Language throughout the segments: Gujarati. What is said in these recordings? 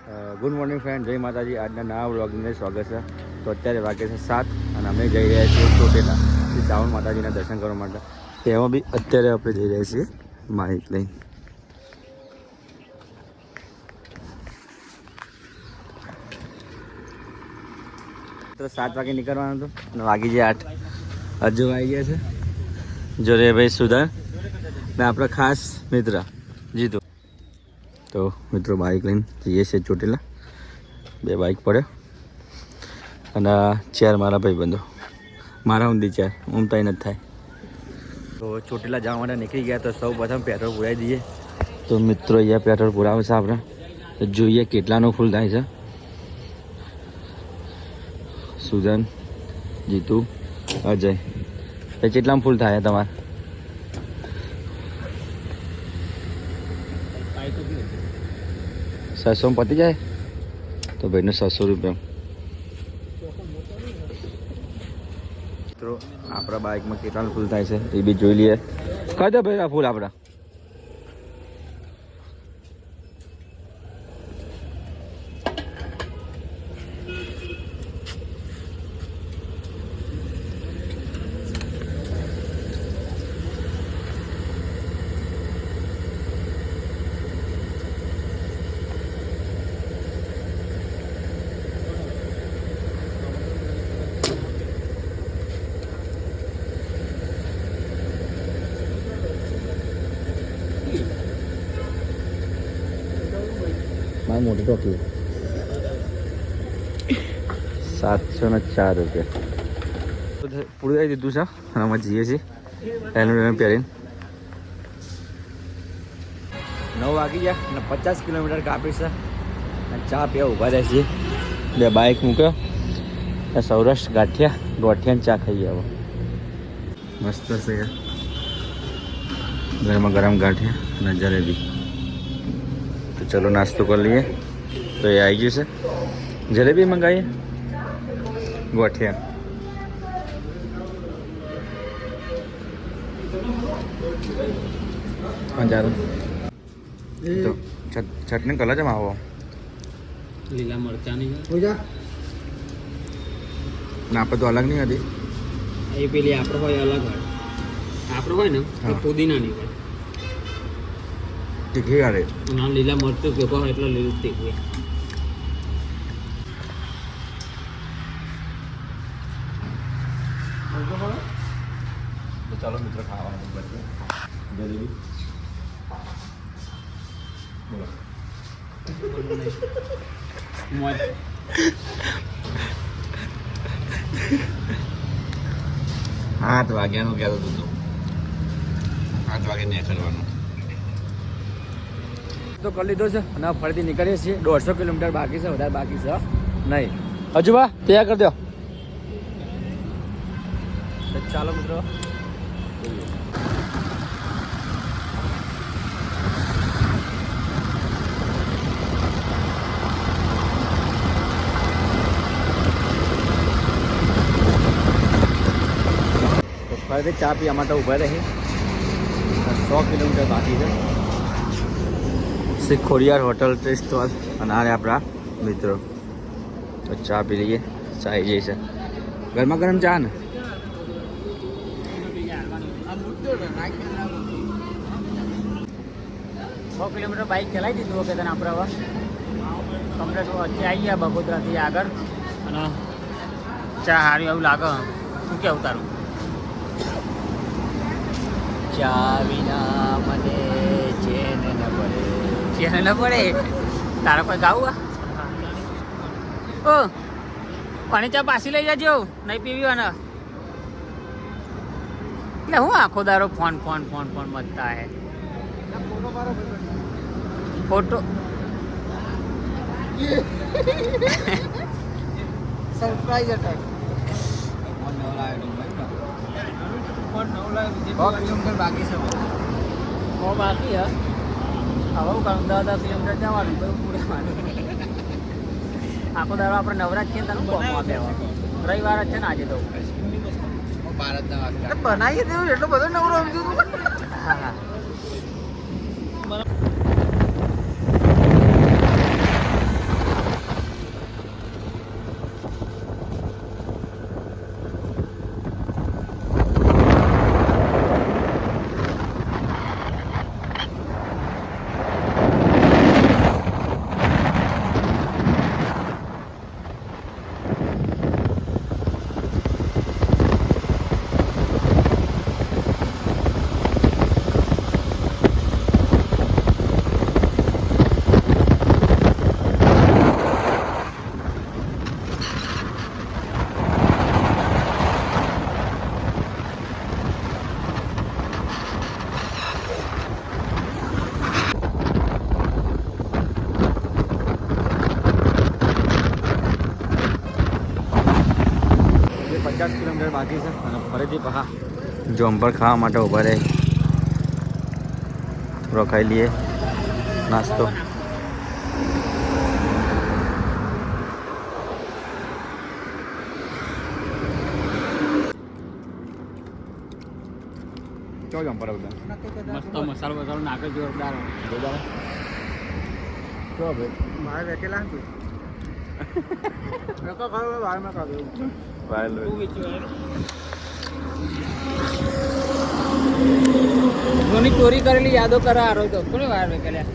ગુડ મોર્નિંગ ફ્રેન્ડ, જય માતાજી. આજના નવા વ્લોગને સ્વાગત છે. તો અત્યારે વાગે છે 7 અને અમે જઈ રહ્યા છીએ ચોટીલા શ્રી ચાવણ માતાજીના દર્શન કરવા માટે. તેમાં બી અત્યારે આપણે જઈ રહ્યા છીએ માઇક લઈને. તો 7 વાગે નીકળવાનું હતું અને વાગી જાય 8. હજુ આવી ગયા છે જોરે ભાઈ સુધાર ને આપણા ખાસ મિત્ર જીતુ. તો મિત્રો બાઇક લઈને જઈએ છીએ ચોટીલા. 2 બાઇક પડે અને 4 મારા ભાઈબંધો, મારા ઊંધી 4, ઊંઘ તઈ નથી થાય. તો ચોટીલા જવા માટે નીકળી ગયા. તો સૌ પ્રથમ પેટ્રોલ પુરાવી દઈએ. તો મિત્રો અહીંયા પેટ્રોલ પુરાવે છે આપણે. તો જોઈએ કેટલાનું ફૂલ થાય છે. સુજન, જીતુ, અજય, તો કેટલામાં ફૂલ થાય તમારે? 600 પતી જાય તો ભાઈને 600 રૂપિયા. મિત્રો આપણા બાઇકમાં કેટલાનું ફૂલ થાય છે એ બી જોઈ લઈએ. કહી દે ભાઈ ફૂલ આપણા. મારી મોટી ટોકી 704 રૂપિયા પૂરું આવી દીધું છે. અને અમે જઈએ છીએ હેલ્મેટ પહેરીને. 9 વાગી ગયા અને 50 કિલોમીટર કાપી છે. અને ચા પીવા ઊભા થાય છીએ. 2 બાઇક મૂક્યો. સૌરાષ્ટ્ર ગાંઠિયાની ચા ખાઈએ. હવે મસ્ત છે યાર, ગરમા ગરમ ગાંઠિયા અને જલેબી. તો ચલો નાસ્તો કરી લઈએ. તો એ આવી ગયું છે. જલેબી મંગાવીએ, ગોઠિયા. ચાલો તો ચટણી કલર છે આવો લીલા મરચાની ના આપણે તો અલગ નહીં હતી. એ પેલી આપણે હોય અલગ હોય. આપણે હોય ને એ પુદીનાની હોય. તીખી વાળી ના લીલા મરચું ભેગો હોય એટલે લીલું તીખું. તો ચાલો મિત્રો ખાવાનું જલેબી. બોલો 8 વાગ્યાનું કહેતો હતું. 8 વાગે નીકળવાનું તો કરી લીધો છે. અને ફરીથી નીકળીએ છીએ. 150 કિલોમીટર બાકી છે, વધારે બાકી છે નહીં. હજુ બા તૈયાર કરી દો. ચાલો મિત્રો ફરીથી ચા પીવા માટે ઊભા રહી. 100 કિલોમીટર બાકી છે. Shri Khodiyar hotel tea stall અને આ આપણા મિત્રો. તો ચા પી લઈએ. ચા આવી જાય છે ગરમા ગરમ ચા ને. કિલોમીટર બાઇક ચલાવી દીધું વખતે તને આપણે હવે કમ્પ્લેટ વચ્ચે આવી ગયા બગોદરાથી આગળ. અને ચા સારી એવું લાગે. શું કેવું તારું? ચા વિના મને ચેન ન પડે. ચેન ન પડે. તારા કોઈ ગાવું? ઓ પાણી ચા પાછી લઈ જજો, નહીં પીવી અને એટલે હું આખો દારો ફોન ફોન ફોન ફોન મતતા હે. Photo surprise attack. 100 કિલોમીટર બાકી છે. બાકી હે. હવે હું કહું 10 કિલોમીટર જવાનું તો પૂરેવાનું. આખો દારો આપણે નવરાજ છીએ તને કોમ આપે. રવિવાર જ છે ને આજે તો. બનાવી દેવું એટલો બધો નવરો આવી દીધું. હા હા બાકી છે અને ફરીથી પહા જમ્પર ખાવા માટે ઊભા રહે રોકાઈ લઈએ નાસ્તો. કેવો જમ્પર બધા મસ્ત મસાલો બસાલો નાખે જોરદાર. કેવો ભાઈ મારે બેઠેલા હતું મેં કહો બહારમાં કાઢ્યું જોની ચોરી કરેલી યાદો કરા આરો તો કોને વાયર વેકેલ્યા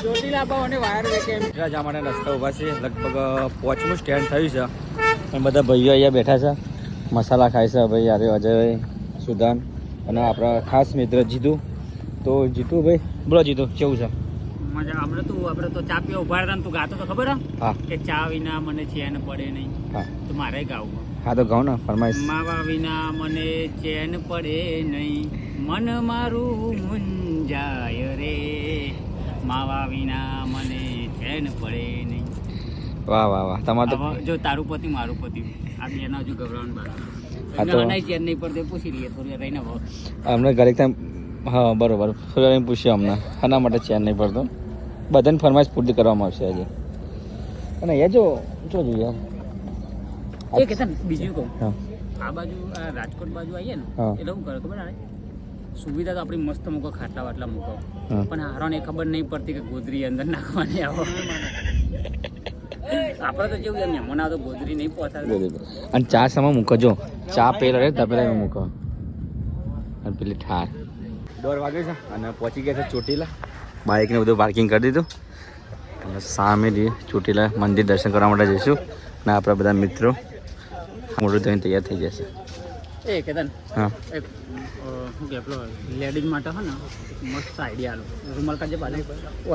ચોટી લાવવા અને વાયર વેકે જવા માટે રસ્તા ઊભા છે. લગભગ 5મું સ્ટેન્ડ થયું છે અને બધા ભાઈઓ અહીંયા બેઠા છે મસાલા ખાય છે. ભાઈ યારે અજયભાઈ સુધાન અને આપણા ખાસ મિત્ર જીતુ. તો જીતુ ભાઈ બોલો જીતુ કેવું છે? મજા આપણે તો ચા પીવા ઉભા હતા ને તું ગાતો તો ખબર હા કે ચા વિના મને ચેન પડે નહીં. હા તો મારે ગાવું હા તો ગાઉં ને ફરમાઈશ. માવા વિના મને ચેન પડે નહીં, મન મારું મુંજાય રે, માવા વિના મને ચેન પડે નહીં. વાહ વાહ વાહ તમારે તો હવે જો તારું પતિ મારું પતિ આ બેના હજુ ગભરાવાનું હા બાકી તો- નહીં ચેન નહીં પડતી પૂછી લઈએ થોડી વાર રહીને હવે. અમને ઘરે ત્યાં હા બરોબર થોડી પૂછ્યું અમને આના માટે ચેન નહીં પડતો. બધાને ફરમાઈશ પૂર્તિ કરવામાં આવશે આજે. અને અહીંયા જો જોઈએ એ કે બીજું કહું હા આ બાજુ આ રાજકોટ બાજુ આવીએ ને હા. એટલે શું કરે ખબર આવે સુવિધા તો આપણી મસ્ત મૂકો ખાટલા વાટલા મૂકો હા. પણ હારોને એ ખબર નહીં પડતી કે ગોદરી અંદર નાખવાની આવો આપણે તો જેવું એમ મહેમાન આવે તો ગોદરી નહીં પહોંચાડે. બરોબર. અને ચા સામે મૂકો જો ચા પેલા રે તપેલા મૂકો અને પેલી ઠાર 1:30 વાગે છે અને પહોંચી ગયા છે ચોટીલા. બાઇકને બધું પાર્કિંગ કરી દીધું અને સામે ચોટીલા મંદિર દર્શન કરવા માટે જઈશું ને આપણા બધા મિત્રો મોટું થઈને તૈયાર થઈ જશે. એ કેતન હા એક શું કે પેલો લેડીઝ માટે હે ને મસ્ત આઈડિયા આલો રૂમાલ કાજે બાજુ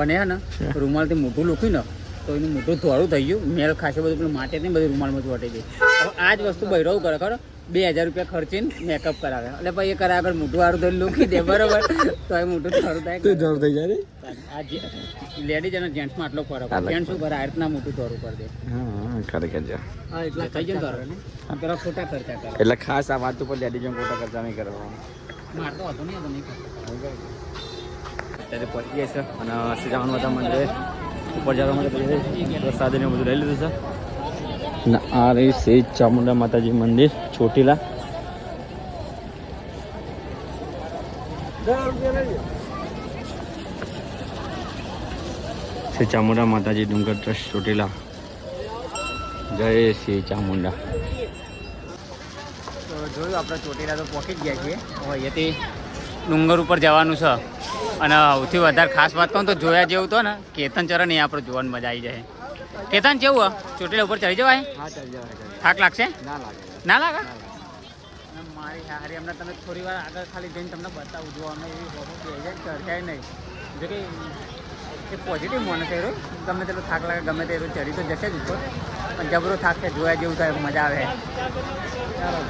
અને હે ને રૂમાલથી મોઢું લૂખ્યું ને તો એનું મોઢું ધોળું થઈ ગયું મેળ ખાસે બધું પેલું માટે નહીં બધું રૂમાલમાં ચોટી ગઈ. હવે આ જ વસ્તુ બહેરો કરે ખરો 2000 રૂપિયા ખર્ચીને મેકઅપ કરાવે એટલે પછી એ કરાવે આગળ મોઢું વાળું ધોઈ લૂકી દે બરોબર તો એ મોઢું ધોળું થાય. જરૂર થઈ જાય આ લેડીઝ અને જેન્ટ્સમાં આટલો ફરક અલગ જેન્ટ્સ શું કરે આ રીતના મોટું ધોરું કરી દે. હા ખરેખર જો હા એટલે થઈ જાય તારે પેલા ખોટા ખર્ચા કરે. એટલે ખાસ આ વાત ઉપર લેડીઝ ખોટા ખર્ચા નહીં કરવાનો. મારે તો હતો નહીં અત્યારે પહોંચી ગયા છે અને શ્રીરામ માતા મંદિરે ઉપર જવા માટે પ્રસાદી ને બધું લઈ લીધું છે. અને આ રહી શ્રી ચામુંડા માતાજી મંદિર ચોટીલા. શ્રી ચામુંડા માતાજી ડુંગર ટ્રસ્ટ ચોટીલા. જય શ્રી ચામુંડા. તો જોયું આપણે ચોટીલા તો પહોંચી જ ગયા છીએ. હવે અહીંયાથી ડુંગર ઉપર જવાનું છે અને સૌથી વધારે ખાસ વાત કહું તો જોયા જેવું તો ને કેતન ચરણ એ આપણે જોવાની મજા આવી જાય. કેતન કેવું ચોટીલા ઉપર ચડી જવાય? હા ચાલી જવાય. થાક લાગશે? ના લાગે. ના લાગે? મારી હારી હમણાં તમે થોડી વાર આગળ ખાલી જઈને તમને બતાવું જો અમે એવી ચર્ચાય નહીં જો કે એ પોઝિટિવ માણસ એ રહ્યો ગમે તેટલો થાક લાગે ગમે તે ચડી તો જશે જ ઉપર પણ જબરો થાક છે જોયા જેવું થાય મજા આવે. ચાલો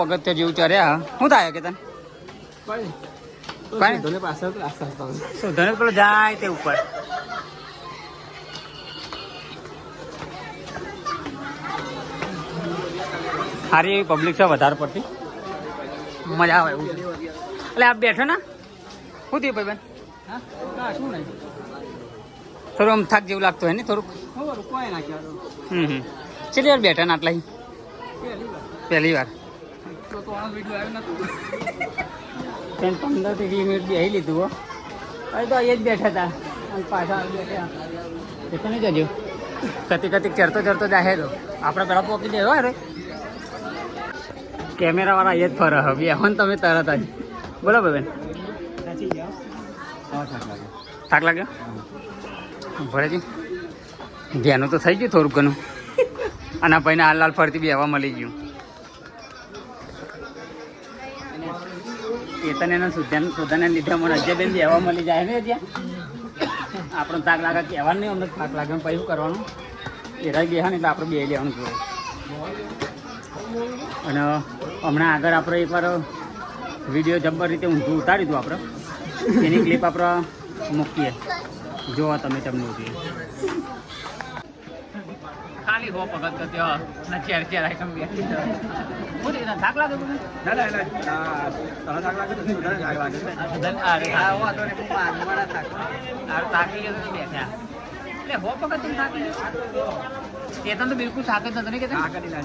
પગથિયા જેવું ચડ્યા શું થાય કે તને સુધને પેલો જાય તે ઉપર સારી એવી પબ્લિક છે વધારે પડતી મજા આવે એવું એટલે આપ બેઠો ને શું થયું ભાઈ બેન શું નહીં થોડું આમ થાક જેવું લાગતું હોય ને થોડુંક કોઈ નાખ્યા કેટલી વાર બેઠા ને આટલા પહેલી વાર તો વિડીયો આવ્યો નતું 15 થી 20 મિનિટ બેસી લીધું હો હવે તો અહીંયા જ બેઠા હતા અને પાછા બેઠા એટલે નહીં જજો કતી ચડતો જાહે તો આપણે પેલા પોકી દેવો અરે કેમેરાવાળા અહીંયા જ ફરે હવે এখন તમે તરત જ બોલો બેન થાક લાગ્યો ભરેજી ધ્યાનું તો થઈ ગયું થોડુંક ઘણું અને ભાઈને હાલ ફરતી બી હવા મળી ગયું કેતન એના સુધાને લીધે મને અજયબેન બી હવા મળી જાય ને ત્યાં આપણો થાક લાગે કહેવાનું નહીં અમને થાક લાગે પછી શું કરવાનું એરા બેહા ને એટલે આપણે બે લેવાનું જોઈએ અને હમણાં આગળ આપણે એકવાર વિડીયો જબ્બર રીતે ઊંધું ઉતારી દઉં આપણે એની ક્લિપ આપણે મૂકીએ જોવા તમે તમને જોઈએ ખાલી હો પગત કરતી હો ના ચેર આઈટમ બેઠી થાક લાગે થાકી ગયો બેઠા એટલે હો પગત તમે થાકી કેતન તો બિલકુલ થાક જ નતો ને કેતન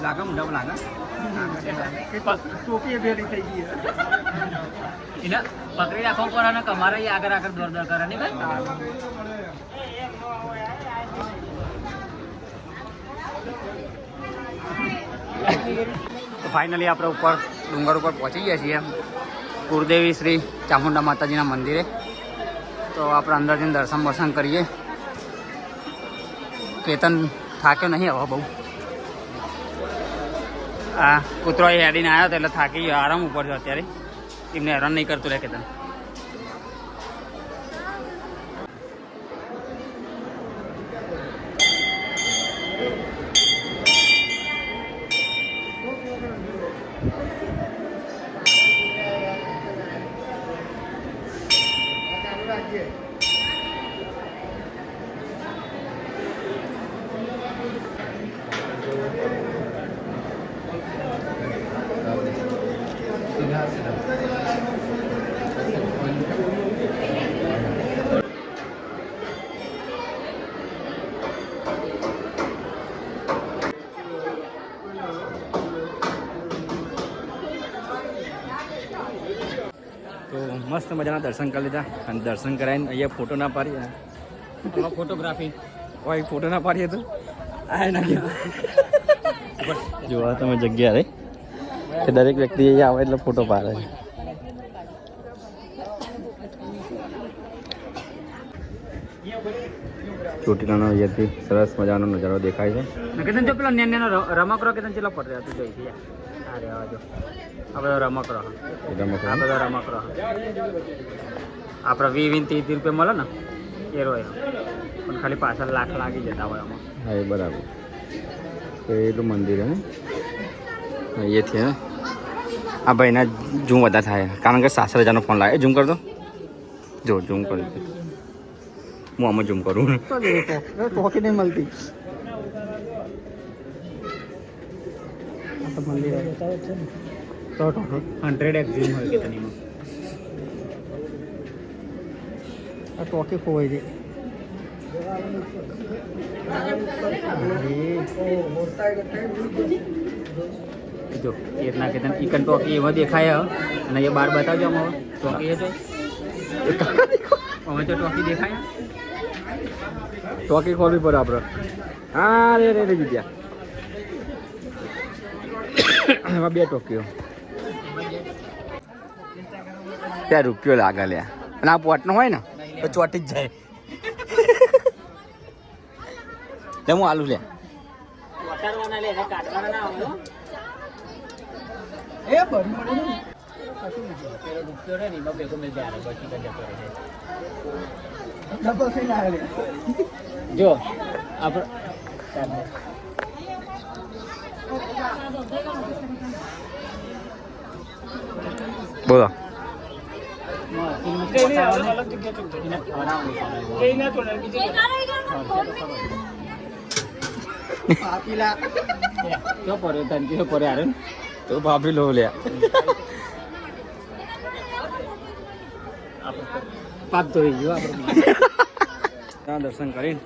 લાગે ઊંડા લાગે ટોપી ભેરી થઈ ગઈ એને પકડી રાખવો પડે ને તમારે આગળ દોડ કરે નહીં ભાઈ તો ફાઇનલી આપણે ઉપર ડુંગર ઉપર પહોંચી ગયા છીએ કુળદેવી શ્રી ચામુંડા માતાજીના મંદિરે તો આપણે અંદર જઈને દર્શન કરીએ કેતન થાક્યો નહીં હવે બહુ આ કૂતરો હેડીને આવ્યો હતો એટલે થાકી ગયો આરામ ઉપર છે અત્યારે એમને હેરાન નહીં કરતું રહે કેતન તો મસ્ત મજાના દર્શન કરી લીધા અને દર્શન કરાવીને અહીંયા ફોટો ના પાડીએ ફોટોગ્રાફી કોઈ ફોટો ના પાડીએ તો આ ના જોવા તમે જગ્યા રે કે દરેક વ્યક્તિ અહીંયા આવે એટલે ફોટો પાડે છે ચોટીલાનો અહીંયાથી સરસ મજાનો નજારો દેખાય છે કેતન જો પેલો નેનો રમકડો કેતન ચેલા પડ રહ્યા તું જોઈ છે અરે આજો આ બધો રમકડો આ બધો રમકડો આપણે 20-30 રૂપિયા મળે ને એ રોય પણ ખાલી પાછળ લાખ લાગી જતા હોય આમાં હા એ બરાબર પેલું મંદિર હે એ છે આ ભાઈના ઝૂમ વધારે થાય કારણ કે 60,000નો ફોન લાગે ઝૂમ કર દો જો ઝૂમ કરી હું આમાં ઝૂમ કરું ટોકી નહીં મળતી મંદિર 100x ઝૂમ હોય કે તનીમાં આ ટોકી ખોવાઈ છે જો એટલા કે ઇકન ટોકી એમાં દેખાય અને એ બાર બતાવજો અમે ટોકી એ અમે તો ટોકી દેખાય ટોકી ખોલવી પડે આપણે હા રે જગ્યા એમાં 2 ટોકીઓ ત્યાં રૂપિયો લાગે લ્યા અને આ પોટનો હોય ને તો ચોટી જ જાય લે હું આલુ લે જો આપણે બોલો. તો ભાભી લો લે. પાપ તો ગયો આપણે. દર્શન કરીને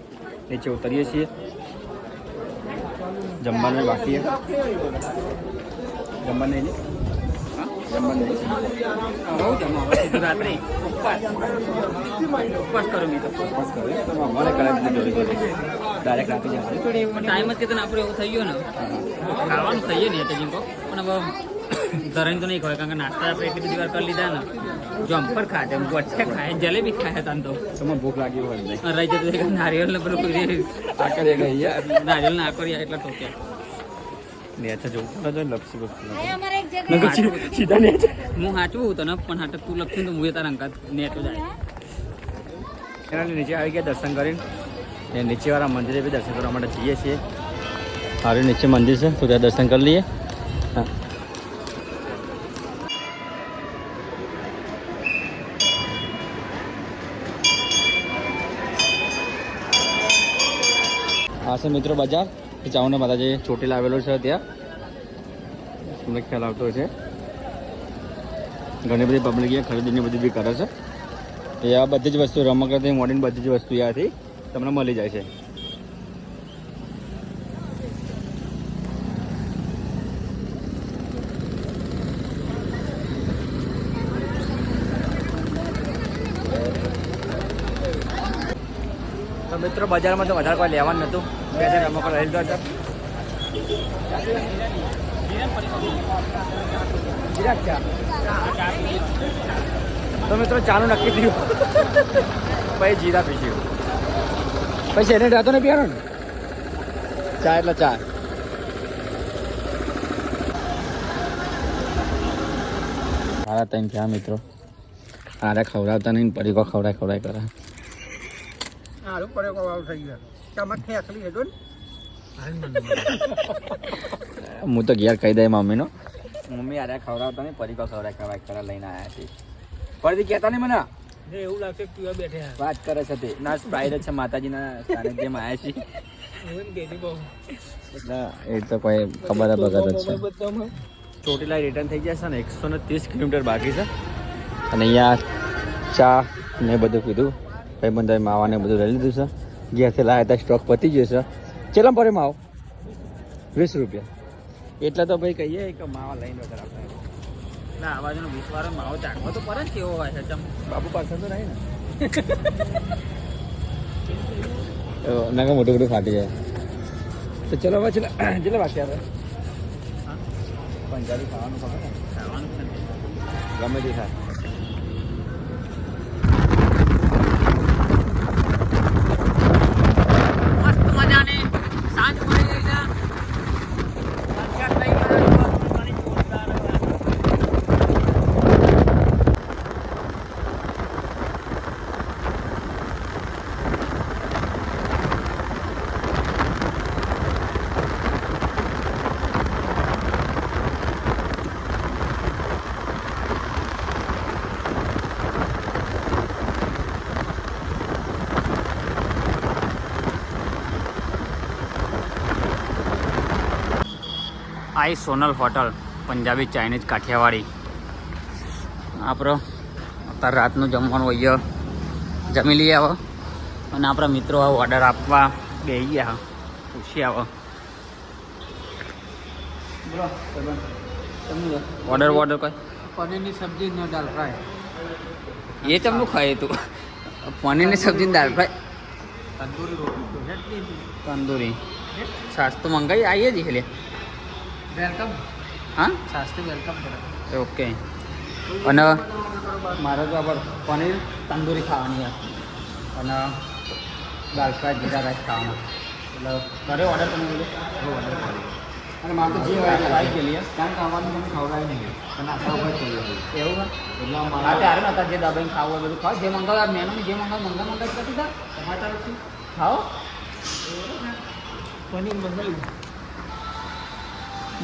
નીચે ઉતરીએ છીએ. જમવાનું બાકી છે. જમવાનું નહીં જમવાનું નહીં. બહુ જમા રાત્રે ઉપવાસ કરો મેં તો બસ કરે તો અમારે કરાવી દીધી જોડી જોડી ડાયરેક્ટ આપી જવાનું. ટાઈમ જ કે આપણે એવું થઈ ગયો ને ખાવાનું ખાઈએ ને એટલે જીંકો પણ હવે ધરાઈને તો નહીં ખવાય કારણ કે નાસ્તા આપણે એટલી બધી વાર કરી લીધા ને જમ્પર ખાતે વચ્ચે ખાય જલેબી ખાય તાન તો તમને ભૂખ લાગી હોય નહીં રહી જતું નારિયેલ ને પેલું આકરે ગઈ યાર. નારિયેલ ને આકર્યા એટલા ટોક્યા ને અચ્છા જોવું પડે તો લપસી હું સીધા ને હું સાચવું તને પણ હાટ તું લખશું તો હું એ તારા અંકાત નેટ જાય એના નીચે આવી ગયા દર્શન કરીને ને નીચેવાળા મંદિરે બી દર્શન કરવા માટે જઈએ છીએ. સારું નીચે મંદિર છે તો ત્યાં દર્શન કરી લઈએ. હા આ છે મિત્રો બજાર ચાવના માતાજી ચોટીલા આવેલો છે. ત્યાં તમને ખ્યાલ આવતો છે. ઘણી બધી પબ્લિક ખરીદીની બધી બી કરે છે. એ આ બધી જ વસ્તુ રમકડાથી મોડીની બધી જ વસ્તુ ત્યાંથી તમને મળી જાય છે. તો મિત્રો બજારમાં તો વધારે કોઈ લેવાનું નહોતું. બે હજાર રમકડા લઈ લીધો હતા. તો મિત્રો ચાનું નક્કી થયું. પછી જીરા પીસ્યું. પછી એને રહેતો ને પીવાનો ને ચા એટલે ચા. સારા ટાઈમ થયા મિત્રો. આરે ખવડાવતા નહીં પરીકો ખવડાય કરે. સારું પડે કોવાળું થઈ ગયું ચમક ખેંચલી હેડો ને હું તો ઘેર કહી દે મમ્મીનો મમ્મી આરે ખવડાવતા નહીં પરીકો ખવડાય કરે લઈને આવ્યા છે. ફરીથી કહેતા નહીં મને એવું લાગશે પીવા બેઠે વાત કરે છે તે ના સ્પ્રાઇટ છે માતાજીના સાનિધ્યમાં આવ્યા છે. એટલે એ તો કોઈ ખબર ભગત જ છે. ચોટીલા રિટર્ન થઈ ગયા છે ને 130 કિલોમીટર બાકી છે. અને અહીંયા ચા ને બધું પીધું. ભાઈ બંધાએ માવાને બધું લઈ લીધું છે. ઘેરથી લાવ્યા હતા સ્ટોક પતી ગયો છે. ચેલા પડે માવો 20 રૂપિયા. એટલે તો ભાઈ કહીએ કે માવા લઈને વગર આપણે ના આવાજનો 20 વાળો માવો ચાખવો તો પર જ કેવો હોય છે ચમ બાપુ પાસે તો નહીં ને નાકા મોટું મોટું ફાટી જાય. તો ચલો હવે ચલો બાકી આપણે પંજાબી ખાવાનું ખબર ને ખાવાનું છે ગમે તે થાય. મસ્ત મજાની સાંજ પડી ગઈ છે. આઈ સોનલ હોટલ પંજાબી ચાઇનીઝ કાઠિયાવાડી. આપણો અત્યારે રાતનું જમવાનું અહીંયા જમી લઈએ આવો અને આપણા મિત્રો ઓર્ડર આપવા બેસી ગયા પૂછી આવો ઓર્ડર કોઈ પનીરની સબ્જી ને દાલ ફ્રાય એ ચમનું ખાય તું પનીરની સબ્જી દાળ ફ્રાય તંદૂરી રોટી તંદૂરી છાશ તો મંગાવી આવીએ જ એટલે વેલકમ હા શાસ્ત્રી વેલકમ કરે ઓકે. અને મારે તો આપણે પનીર તંદૂરી ખાવાની છે અને દાળ ફ્રાય જીરા રાઈસ ખાવાના એટલે ઘરે ઓર્ડર તમે બોલો ઓર્ડર કરી અને મારે તો જે હોય ટ્રાય કરી લઈએ કારણ કે આવવાનું મને ખવડાય નહીં અને આખા ઉપર થઈ જાય એવું એટલે મારા ત્યારે નતા જે દબાઈને ખાવું હોય બધું ખાવ જે મંગાવે મેનુ જે મંગાવે મંગાવી કરતી હતા તમારા તરફથી ખાઓ પનીર મંગાવી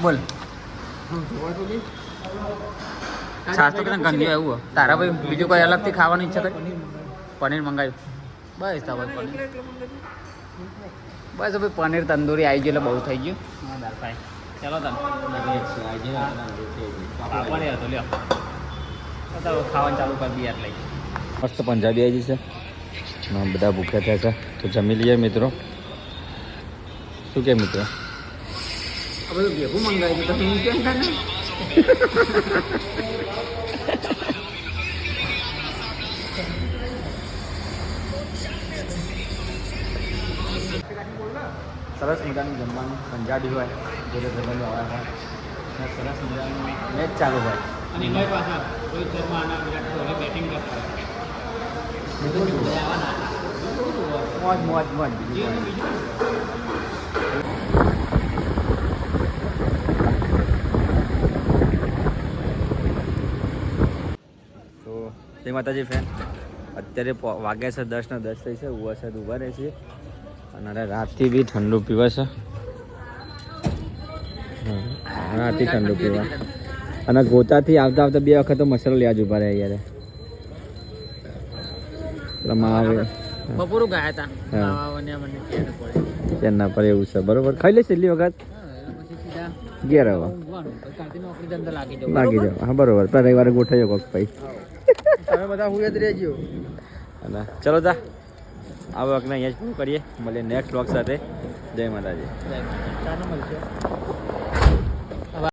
બોલ જોવા તો નહીં છાસ તો તને ગંદી એવું તારા ભાઈ બીજું કોઈ અલગથી ખાવાની ઈચ્છા કરી પનીર મંગાવ્યું બસ તા ભાઈ પનીર બસ ભાઈ પનીર તંદૂરી આવી ગયું એટલે બહુ થઈ ગયું હા દાળ ફ્રાય ચાલો તને પડે હતો લ્યો તો ખાવાનું ચાલુ કરી દઈએ એટલે મસ્ત પંજાબી આવી જશે બધા ભૂખ્યા થયા છે તો જમી લઈએ મિત્રો શું કે મિત્રો હવે ભેગું મંગાવી તો હું કેમ થાય ને સરસ મજાનું જમવાનું પંજાબી હોય જોડે જમવાનું આવે હોય સરસ મજાનું મેચ ચાલુ હોય અને એમાં પાછા રોહિત શર્મા અને વિરાટ કોહલી બેટિંગ કરતા મોજ મોજ મોજ બીજું તો તે માતાજી ફ્રેન્ડ અત્યારે વાગ્યા છે 10 ને 10 થઈ છે વરસાદ ઊભા રહે છે અને રાતથી બી ઠંડુ પીવે છે રાતથી ઠંડુ પીવા અને ગોતાથી આવતા આવતા 2 વખત તો મસાલો લેવા જ ઊભા રહ્યા યાર બપોરું ગયા હતા ના પર એવું છે બરોબર ખાઈ લેશે એટલી વખત ઘેર હવે લાગી જાવ હા બરોબર પણ રવિવારે ગોઠવ્યો કોક ભાઈ તમે બધા હું જ રહેજો અને ચલો તા આ વખતને અહીંયા જ પૂરું કરીએ મળીએ નેક્સ્ટ વ્લોગ સાથે જય માતાજી મળશે